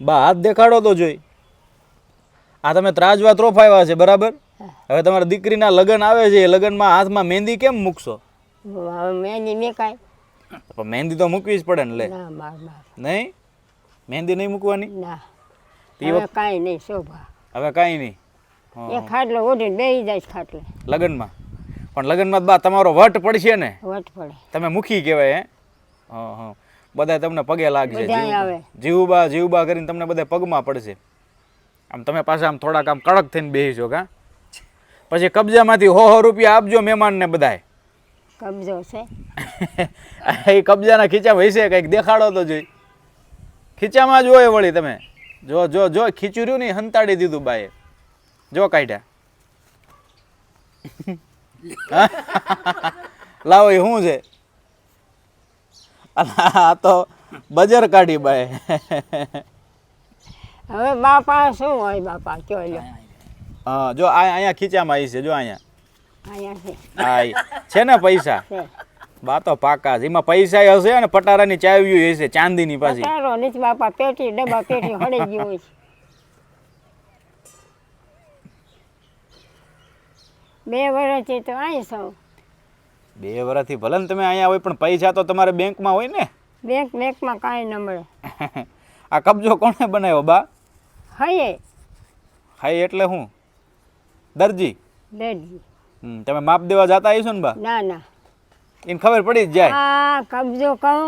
બા હાથ દેખાડો તો જોઈ. આ તમે ત્રાજવા ત્રોફાવ્યા છે બરાબર. હવે તમારા દીકરીના લગ્ન આવે છે, એ લગ્નમાં હાથમાં મહેંદી કેમ મૂકશો? હવે મહેંદી મેકાય પણ મહેંદી તો મૂકવી જ પડે ને. લે ના બાર બાર નહીં, મહેંદી નહીં મૂકવાની. ના તે હવે વખત કાંઈ નહીં શોભા હવે કાંઈ નહીં. એ ખાટલો ઓઢીને બેસી જાય છે ખાટલે લગ્નમાં પણ લગ્નમાં બા તમારો વટ પડશે ને. વટ પડે તમે મુખી કહેવાય. હે હા હા, બધા તમને પગે લાગશે. બધાય આવે. જીવબા જીવબા કરીને તમને બધા પગમાં પડશે. આમ તમે પાછા આમ થોડાક આમ કડક થઈને બેસીશો. કા પછી કબજામાંથી 100 રૂપિયા આપજો મહેમાનને બધાય. કબજો છે એ કબજાના ખીચામાં હશે કંઈક દેખાડો તો જોઈ. ખીચામાં જ હોય વળી. તમે જો જો જો ખીચુર્યું નહીં, હંતાડી દીધું બાએ. જો કાઢ્યા. લાવો એ શું છે? આ તો બજર કાઢી બાએ. હવે બાપા શું હોય બાપા કયો લ્યો હા જો અહીંયા ખીચામાં આવી છે. જો અહીંયા અહીંયા છે હા છે ને પૈસા. છે બા તો પાકા જ. એમાં પૈસા હશે ને પટારાની ચાવીઓ હશે ચાંદીની પાછી. તારો નથી બાપા પેટી ડબ્બા પેટી હળી ગયું હોય છે 2 વર્ષથી તો અહીં છું. 2 વર્ષથી ભલે ને તમે અહીંયા હોય પણ પૈસા તો તમારે બેંકમાં હોય ને. બેંકમાં કાંઈ ન મળે. આ કબજો કોણે બનાવ્યો બા? હયે હાઈ એટલે હું દરજી. દેડજી તમે માપ દેવા જતા આવીશો ને બા? ના ના એને ખબર પડી જ જાય. આ કબજો કહું